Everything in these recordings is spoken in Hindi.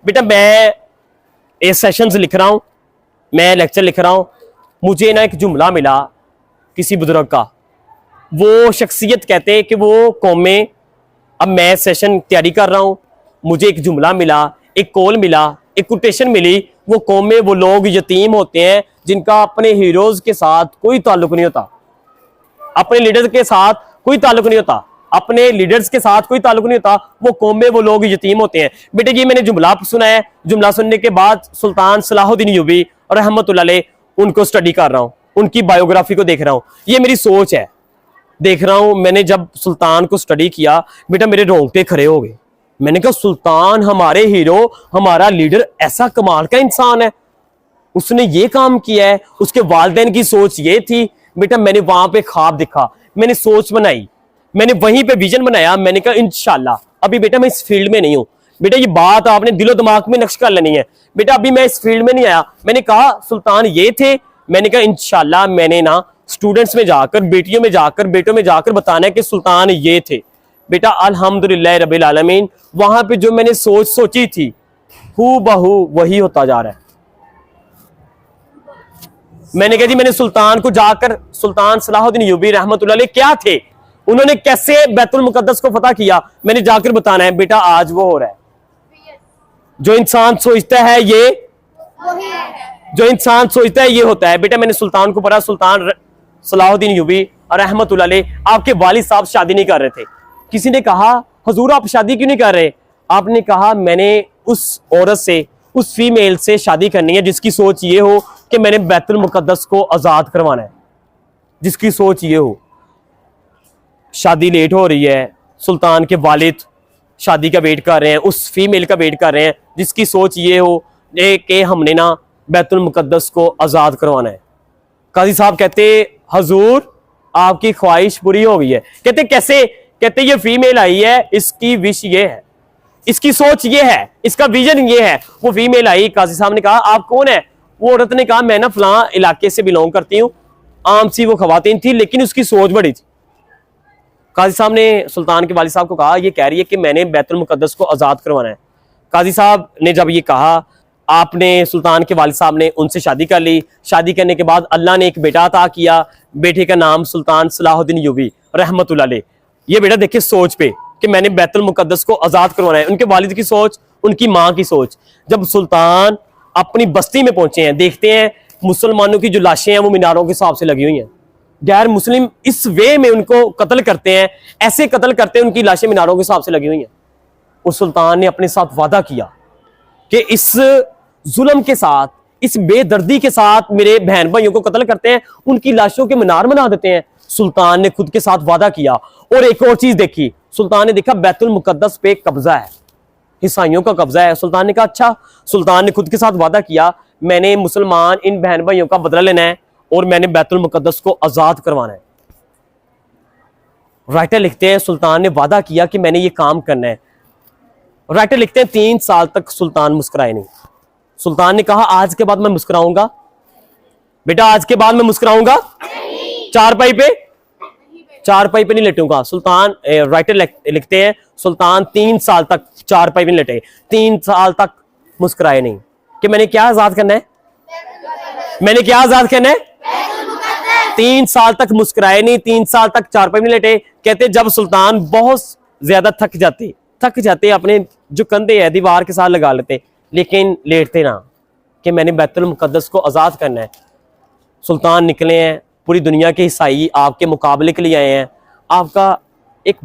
बेटा मैं ये सेशंस लिख रहा हूँ, मैं लेक्चर लिख रहा हूँ, मुझे ना एक जुमला मिला किसी बुजुर्ग का। वो शख्सियत कहते हैं कि वो कौम में, अब मैं सेशन तैयारी कर रहा हूँ, मुझे एक जुमला मिला, एक कॉल मिला, एक कोटेशन मिली। वो कौम में वो लोग यतीम होते हैं जिनका अपने हीरोज के साथ कोई ताल्लुक नहीं होता, अपने लीडर्स के साथ कोई ताल्लुक नहीं होता, अपने लीडर्स के साथ कोई ताल्लुक नहीं होता। वो कौम में वो लोग यतीम होते हैं। बेटे ये मैंने जुमला सुना है, जुमला सुनने के बाद सुल्तान सलाहुद्दीन अय्यूबी रहमतुल्लाह अलैह उनको स्टडी कर रहा हूँ, उनकी बायोग्राफी को देख रहा हूँ। ये मेरी सोच है, देख रहा हूँ। मैंने जब सुल्तान को स्टडी किया बेटा मेरे रोंगटे खड़े हो गए। मैंने कहा सुल्तान हमारे हीरो, हमारा लीडर ऐसा कमाल का इंसान है, उसने ये काम किया है, उसके वालिदैन की सोच ये थी। बेटा मैंने वहां पे ख्वाब देखा, मैंने सोच बनाई, मैंने वहीं पे विजन बनाया। मैंने कहा इंशाल्लाह, अभी बेटा मैं इस फील्ड में नहीं हूं। बेटा ये बात आपने दिलो दिमाग में नक्श कर लेनी है। बेटा अभी मैं इस फील्ड में नहीं आया। मैंने कहा सुल्तान ये थे, मैंने कहा इंशाल्लाह मैंने ना स्टूडेंट्स में जाकर, बेटियों में जाकर, बेटों में जाकर बताना है कि सुल्तान ये थे। बेटा अल्हम्दुलिल्लाह रब्बिल आलमीन, वहां पे जो मैंने सोची थी हू बहू वही होता जा रहा है। मैंने कहा जी मैंने सुल्तान को जाकर, सुल्तान सलाहुद्दीन अय्यूबी रहमतुल्लाह अलैह क्या थे, उन्होंने कैसे बैतुल मुकद्दस को फतह किया, मैंने जाकर बताना है। बेटा आज वो हो रहा है। जो इंसान सोचता है ये, जो इंसान सोचता है ये होता है। बेटा मैंने सुल्तान को पढ़ा, सुल्तान सलाहुद्दीन अय्यूबी रहमतुल्लाह अलैह, आपके वालिद साहब शादी नहीं कर रहे थे। किसी ने कहा हुजूर आप शादी क्यों नहीं कर रहे? आपने कहा मैंने उस औरत से, उस फीमेल से शादी करनी है जिसकी सोच ये हो कि मैंने बैतुल मुकद्दस को आजाद करवाना है, जिसकी सोच ये हो। शादी लेट हो रही है, सुल्तान के वालिद शादी का वेट कर रहे हैं, उस फीमेल का वेट कर रहे हैं जिसकी सोच ये हो कि हमने ना बैतुल मुकद्दस को आजाद करवाना है। काजी साहब कहते हुजूर आपकी ख्वाहिश पूरी हो गई है। कहते कैसे? कहते ये फीमेल आई है, इसकी विश ये है, इसकी सोच ये है, इसका विजन ये है। वो फीमेल आई, काजी साहब ने कहा आप कौन है? वो औरत ने कहा मैं ना फलां इलाके से बिलोंग करती हूँ। आम सी वो खवातीन थी लेकिन उसकी सोच बड़ी थी। काजी साहब ने सुल्तान के वालिद साहब को कहा ये कह रही है कि मैंने बैतुल मुकद्दस को आजाद करवाना है। काजी साहब ने जब ये कहा, आपने, सुल्तान के वालिद साहब ने उनसे शादी कर ली। शादी करने के बाद अल्लाह ने एक बेटा अता किया, बेटे का नाम सुल्तान सलाहुद्दीन अय्यूबी रहमतुल्लाह अलैह। ये बेटा देखिए सोच पे कि मैंने बैतुल मुकद्दस को आजाद करवाना है। उनके वालिद की सोच, उनकी माँ की सोच। जब सुल्तान अपनी बस्ती में पहुंचे हैं, देखते हैं मुसलमानों की जो लाशें हैं वो मीनारों के हिसाब से लगी हुई हैं। गैर मुस्लिम इस वे में उनको कत्ल करते हैं, ऐसे कत्ल करते हैं, उनकी लाशें मीनारों के हिसाब से लगी हुई हैं। उस सुल्तान ने अपने साथ वादा किया कि इस जुल्म के साथ, इस बेदर्दी के साथ मेरे बहन भाइयों को कत्ल करते हैं, उनकी लाशों के मीनार बना देते हैं। सुल्तान ने खुद के साथ वादा किया। और एक और चीज देखी, सुल्तान ने देखा बैतुल मुकद्दस पे कब्जा है, ईसाइयों का कब्जा है। सुल्तान ने कहा अच्छा। सुल्तान ने खुद के साथ वादा किया मैंने मुसलमान इन बहन भाइयों का बदला लेना है और मैंने बैतुल मुकद्दस को आजाद करवाना है। राइटर लिखते हैं सुल्तान ने वादा किया कि मैंने ये काम करना है। राइटर लिखते हैं 3 साल तक सुल्तान मुस्कुराए नहीं। सुल्तान ने कहा आज के बाद मैं मुस्कुराऊंगा। बेटा आज के बाद मैं मुस्कुराऊंगा, चारपाई पे नहीं लेटूंगा। सुल्तान, राइटर लिखते हैं सुल्तान 3 साल तक चारपाई पे नहीं लेटे, 3 साल तक मुस्कुराए नहीं। कि मैंने क्या आजाद करना है, मैंने क्या आजाद करना है? 3 साल तक मुस्कुराए नहीं, 3 साल तक चारपाई में लेटे। कहते जब सुल्तान बहुत ज्यादा थक जाते अपने जो कंधे है दीवार के साथ लगा लेते, लेकिन लेटते ना कि मैंने बैतुल मुकद्दस को आजाद करना है। सुल्तान निकले हैं, पूरी दुनिया के ईसाई आपके मुकाबले के लिए आए हैं, आपका एक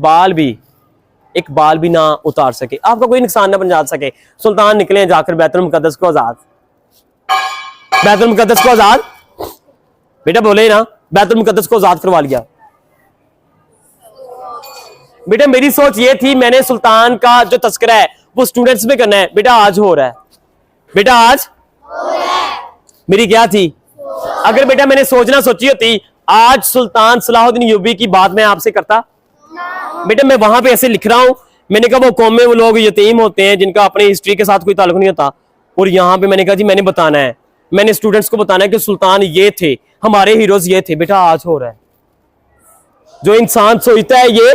बाल भी ना उतार सके, आपका कोई नुकसान ना पहुंचा सके। सुल्तान निकले हैं जाकर बैतुल मुकद्दस को आजाद, बैतुल मुकद्दस को आजाद, बेटा बोले ना, बैतुल मुकद्दस को आजाद करवा लिया। बेटा मेरी सोच ये थी, मैंने सुल्तान का जो तस्करा है वो स्टूडेंट्स में करना है। बेटा आज हो रहा है, बेटा आज हो रहा है। मेरी क्या थी? अगर बेटा मैंने सोचना सोची होती आज सुल्तान सलाहुद्दीन अय्यूबी की बात मैं आपसे करता। बेटा मैं वहां पे ऐसे लिख रहा हूं, मैंने कहा वो कौम में वो लोग यतीम होते हैं जिनका अपनी हिस्ट्री के साथ कोई ताल्लुक नहीं होता। और यहाँ पे मैंने कहा जी मैंने बताना है, मैंने स्टूडेंट्स को बताना है कि सुल्तान ये थे, हमारे हीरोज ये थे। बेटा आज हो रहा है। जो इंसान सोचता है ये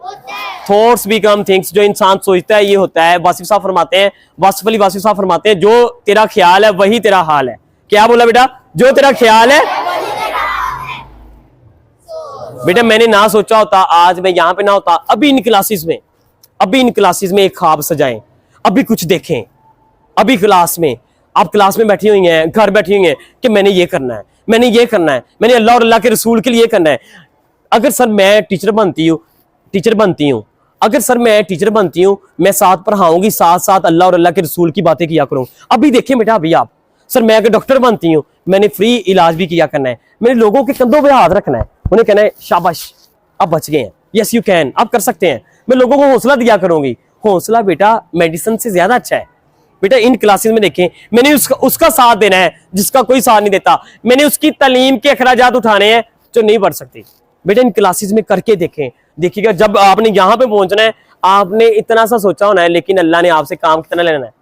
होता है। थॉट्स बिकम थिंग्स, जो इंसान सोचता है ये होता है। वासिफ साहब फरमाते हैं, वासिफ अली वासिफ साहब फरमाते हैं, जो तेरा ख्याल है वही तेरा हाल है। क्या बोला बेटा? जो तेरा ख्याल है। बेटा मैंने ना सोचा होता आज मैं यहां पे ना होता। अभी इन क्लासेस में एक ख्वाब सजाएं, अभी कुछ देखें। अभी क्लास में आप क्लास में बैठी हुई हैं, घर बैठी हुई हैं कि मैंने ये करना है, मैंने ये करना है, मैंने अल्लाह और अल्लाह के रसूल के लिए करना है। अगर सर मैं टीचर बनती हूँ, अगर सर मैं टीचर बनती हूँ, मैं साथ पढ़ाऊंगी, साथ साथ अल्लाह और अल्लाह के रसूल की बातें किया करूँ। अभी देखिए बेटा, अभी आप सर मैं अगर डॉक्टर बनती हूँ, मैंने फ्री इलाज भी किया करना है, मैंने लोगों के कंधों पे हाथ रखना है, उन्हें कहना है शाबाश आप बच गए हैं, यस यू कैन, आप कर सकते हैं। मैं लोगों को हौसला दिया करूंगी। हौसला बेटा मेडिसिन से ज्यादा अच्छा है। बेटा इन क्लासेस में देखें, मैंने उसका साथ देना है जिसका कोई साथ नहीं देता। मैंने उसकी तालीम के अखराजात उठाने हैं जो नहीं बढ़ सकती। बेटा इन क्लासेस में करके देखें, देखिएगा जब आपने यहाँ पे पहुंचना है, आपने इतना सा सोचा होना है, लेकिन अल्लाह ने आपसे काम कितना लेना है।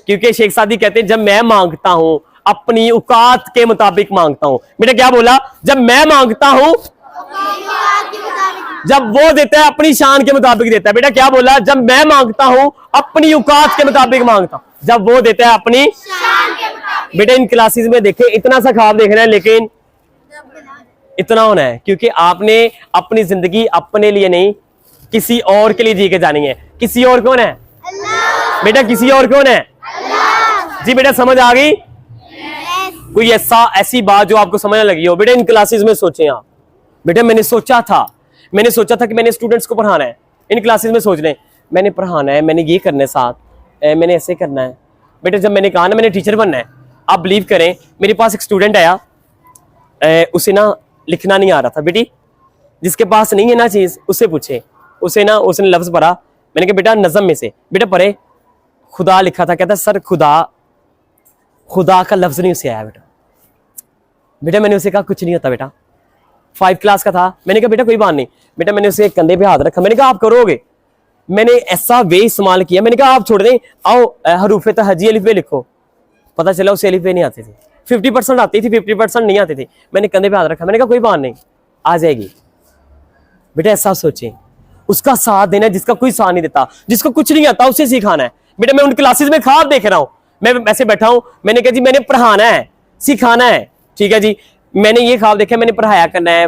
क्योंकि शेख सादी कहते हैं, जब मैं मांगता हूं अपनी औकात के मुताबिक मांगता हूं। बेटा क्या बोला? जब मैं मांगता हूं, जब वो देता है अपनी शान के मुताबिक देता है। बेटा क्या बोला? जब मैं मांगता हूं अपनी औकात के मुताबिक मांगता हूं, जब वो देता है अपनी शान के मुताबिक। बेटा इन क्लासेस में देखे, इतना सा ख्वाब देख रहे हैं, लेकिन इतना होना है, क्योंकि आपने अपनी जिंदगी अपने लिए नहीं किसी और के लिए जी के जानी है। किसी और कौन है? अल्लाह। बेटा किसी और कौन है? अल्लाह। जी बेटा समझ आ गई? कोई ऐसी बात जो आपको समझने लगी हो? बेटा इन क्लासेस में सोचें आप। बेटा मैंने सोचा था कि मैंने स्टूडेंट्स को पढ़ाना है। इन क्लासेस में सोच लें, मैंने पढ़ाना है, मैंने ये करना है, साथ मैंने ऐसे करना है। बेटा जब मैंने कहा ना मैंने टीचर बनना है, आप बिलीव करें मेरे पास एक स्टूडेंट आया, उसे ना लिखना नहीं आ रहा था। बेटी जिसके पास नहीं है ना चीज, उससे पूछे। उसने लफ्ज पढ़ा, मैंने कहा बेटा नज़म में से बेटा पढ़े, खुदा लिखा था। कहता सर खुदा का लफ्ज नहीं उसे आया। बेटा मैंने उसे कहा कुछ नहीं होता बेटा, 5 क्लास का था। मैंने कहा बेटा कोई बात नहीं। बेटा मैंने उसे कंधे पे हाथ रखा, मैंने कहा आप करोगे। मैंने ऐसा वे इस्तेमाल किया, मैंने कहा आप छोड़ दें, आओ हरूफ तहजी अलिफ बे लिखो। पता चला उसे अलिफ बे नहीं आती थी, 50% आती थी, 50% नहीं आती थी। मैंने कंधे पे हाथ रखा, मैंने कहा कोई बात नहीं, आ जाएगी। बेटा ऐसा सोचें, उसका साथ देना जिसका कोई साथ नहीं देता, जिसको कुछ नहीं आता उसे सिखाना है। बेटा मैं उन क्लासेस में ख्वाब देख रहा हूं, मैं ऐसे बैठा हूं, मैंने कहा जी मैंने पढ़ाना है, सिखाना है, ठीक है जी। मैंने ये ख्वाब देखा, मैंने पढ़ाया करना है,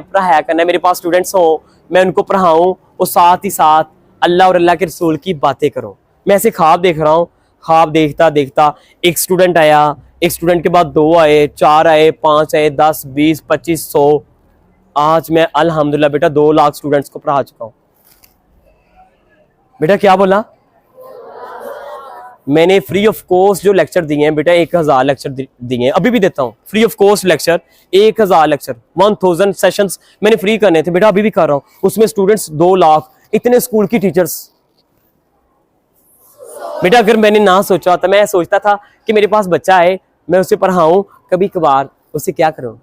मेरे पास स्टूडेंट्स हो, मैं उनको पढ़ाऊं और साथ ही साथ अल्लाह और अल्लाह के रसूल की बातें करूं। मैं ऐसे ख्वाब देख रहा हूं। ख्वाब देखता देखता एक स्टूडेंट आया, एक स्टूडेंट के बाद 2 आए, 4 आए, 5 आए, 10, 20, 25, 100। आज मैं अल्हम्दुलिल्लाह बेटा 2 लाख स्टूडेंट्स को पढ़ा चुका हूं। बेटा क्या बोला? मैंने फ्री ऑफ कॉस्ट जो लेक्चर दिए हैं बेटा, 1000 लेक्चर दिए हैं, अभी भी देता हूं free of cost lecture. 1000 lecture, 1000 sessions मैंने फ्री करने थे बेटा, अभी भी कर रहा हूं। उसमें स्टूडेंट्स 2 लाख, इतने स्कूल की टीचर्स। बेटा अगर मैंने ना सोचा था, मैं सोचता था कि मेरे पास बच्चा है, मैं उसे पढ़ाऊं, कभी कभार उसे क्या करूं,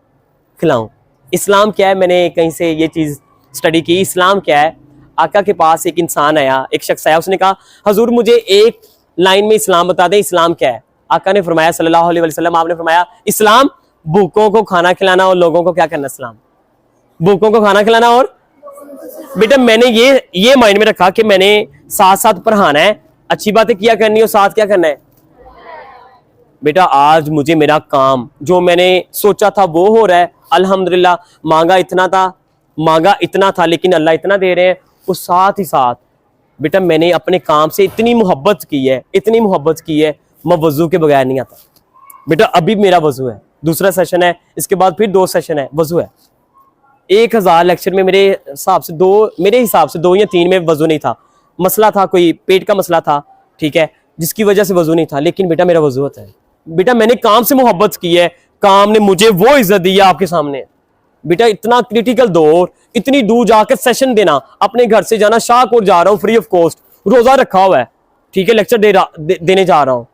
खिलाऊं। इस्लाम क्या है, मैंने कहीं से ये चीज स्टडी की। इस्लाम क्या है? आका के पास एक इंसान आया, एक शख्स आया, उसने कहा हजूर मुझे एक लाइन में इस्लाम बता दें, इस्लाम क्या है? आका ने फरमाया सल्लल्लाहु अलैहि वसल्लम, आपने फरमाया इस्लाम भूखों को खाना खिलाना और लोगों को क्या करना। इस्लाम भूखों को खाना खिलाना और। बेटा मैंने ये माइंड में रखा कि मैंने साथ साथ पढ़ाना है, अच्छी बातें किया करनी और साथ क्या करना है। बेटा आज मुझे मेरा काम जो मैंने सोचा था वो हो रहा है अल्हम्दुलिल्लाह। मांगा इतना था लेकिन अल्लाह इतना दे रहे हैं। और साथ ही साथ बेटा मैंने अपने काम से इतनी मोहब्बत की है, मैं वजू के बगैर नहीं आता। बेटा अभी मेरा वजू है, दूसरा सेशन है, इसके बाद फिर 2 सेशन है, वजू है। 1000 लेक्चर में मेरे हिसाब से 2 या 3 में वजू नहीं था। मसला था, कोई पेट का मसला था, ठीक है, जिसकी वजह से वजू नहीं था, लेकिन बेटा मेरा वजू होता है। बेटा मैंने काम से मोहब्बत की है, काम ने मुझे वो इज्जत दी है आपके सामने। बेटा इतना क्रिटिकल दौर, इतनी दूर जाकर सेशन देना, अपने घर से जाना, शाहकोट जा रहा हूँ फ्री ऑफ कॉस्ट, रोजा रखा हुआ है, ठीक है, लेक्चर देने जा रहा हूँ,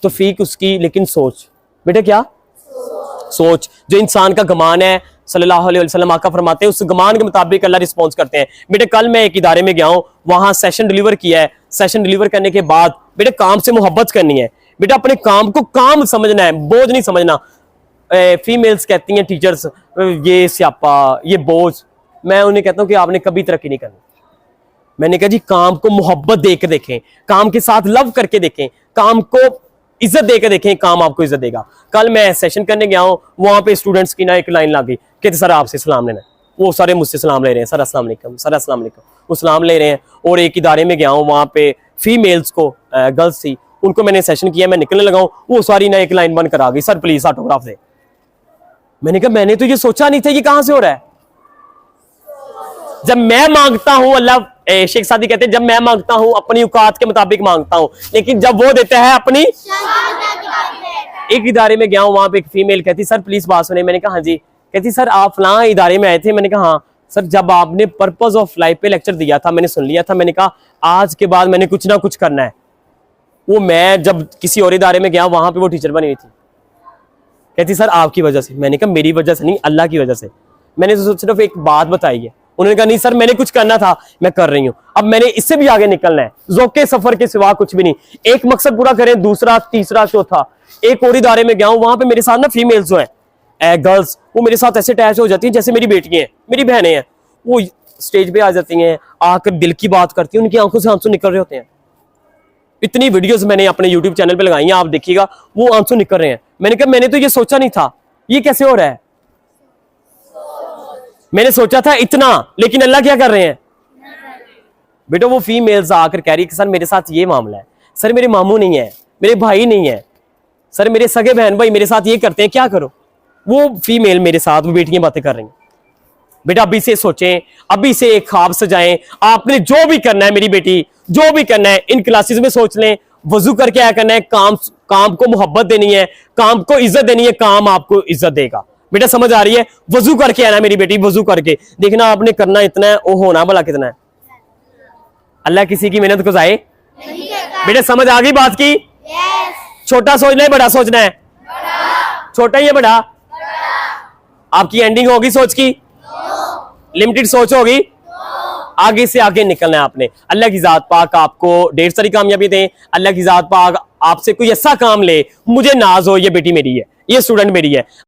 तो फीक उसकी, लेकिन सोच बेटा क्या सोच जो इंसान का गमान है, सल्लल्लाहु अलैहि वसल्लम आका फरमाते हैं उस गमान के मुताबिक अल्लाह रिस्पॉन्स करते हैं। बेटे कल मैं एक इदारे में गया हूँ, वहां सेशन डिलीवर किया है। सेशन डिलीवर करने के बाद बेटे काम से मोहब्बत करनी है। बेटा अपने काम को काम समझना है, बोझ नहीं समझना। फीमेल्स कहती हैं टीचर्स ये स्यापा, ये बोझ। मैं उन्हें कहता हूँ कि आपने कभी तरक्की नहीं करनी। मैंने कहा जी काम को मोहब्बत देकर देखें, काम के साथ लव करके देखें, काम को इज्जत देकर देखें, काम आपको इज्जत देगा। कल मैं सेशन करने गया हूं, वहां पे स्टूडेंट्स की ना एक लाइन लगी, कहते सर आपसे सलाम लेना है। वो सारे मुझसे सलाम ले रहे हैं, सर अस्सलाम वालेकुम, सर अस्सलाम वालेकुम, वो सलाम ले रहे हैं। और एक इदारे में गया हूँ, वहां पे फीमेल्स को गर्ल्स थी, उनको मैंने सेशन किया, मैं निकलने लगा हूं, वो सारी ना एक लाइन बन कर आ गई, सर प्लीज ऑटोग्राफ दे। मैंने कहा मैंने तो ये सोचा नहीं था, ये कहां से हो रहा है। जब मैं मांगता हूं, अल्लाह शेख सादी कहते हैं, जब मैं मांगता हूं अपनी औकात के मुताबिक मांगता हूं, लेकिन जब वो देता है अपनी। एक इदारे में गया हूं, वहां पे एक फीमेल कहती सर प्लीज बात सुने। मैंने कहा हाँ जी। कहती सर आप फलां इदारे में आए थे। मैंने कहा हाँ सर, जब आपने पर्पस ऑफ लाइफ पे लेक्चर दिया था मैंने सुन लिया था। मैंने कहा आज के बाद मैंने कुछ ना कुछ करना है। वो मैं जब किसी और इदारे में गया, वहां पे वो टीचर बनी हुई थी। कहती सर आपकी वजह से। मैंने कहा मेरी वजह से नहीं, अल्लाह की वजह से। मैंने तो सिर्फ एक बात बताई है। उन्होंने कहा नहीं सर मैंने कुछ करना था, मैं कर रही हूं, अब मैंने इससे भी आगे निकलना है, ज़ौक़े सफर के सिवा कुछ भी नहीं। एक मकसद पूरा करें, दूसरा, तीसरा, चौथा। एक और इदारे में गया हूं, वहां पे मेरे साथ ना फीमेल्स जो है गर्ल्स, वो मेरे साथ ऐसे अटैच हो जाती हैं जैसे मेरी बेटियां हैं, मेरी बहनें हैं। वो स्टेज पे आ जाती हैं, आकर दिल की बात करती हैं, उनकी आंखों से आंसू निकल रहे होते हैं। इतनी वीडियोस मैंने अपने यूट्यूब चैनल पे लगाई हैं, आप देखिएगा, वो आंसू निकल रहे हैं। मैंने कहा मैंने तो ये सोचा नहीं था, ये कैसे हो रहा है। मैंने सोचा था इतना, लेकिन अल्लाह क्या कर रहे हैं। बेटा वो फीमेल्स आकर कह रही है कि सर मेरे साथ ये मामला है, सर मेरे मामू नहीं है, मेरे भाई नहीं है, सर मेरे सगे बहन भाई मेरे साथ ये करते हैं, क्या करो। वो फीमेल मेरे साथ, वो बेटियां बातें कर रही हैं। बेटा अभी से सोचें, अभी से एक ख्वाब सजाएं, आपने जो भी करना है मेरी बेटी, जो भी करना है इन क्लासेस में सोच लें। वजू करके क्या करना है, काम को मोहब्बत देनी है, काम को इज्जत देनी है, काम आपको इज्जत देगा। बेटा समझ आ रही है। वजू करके आना मेरी बेटी, वजू करके देखना आपने करना इतना है, वो होना भला कितना है। अल्लाह किसी की मेहनत को जाए। बेटा समझ आ गई बात की। छोटा सोचना है बड़ा सोचना है, छोटा ही है बड़ा। आपकी एंडिंग होगी सोच की, लिमिटेड सोच होगी, आगे से आगे निकलना है आपने। अल्लाह की जात पाक आपको ढेर सारी कामयाबी दे। अल्लाह की जात पाक आपसे कोई ऐसा काम ले, मुझे नाज हो ये बेटी मेरी है, ये स्टूडेंट मेरी है।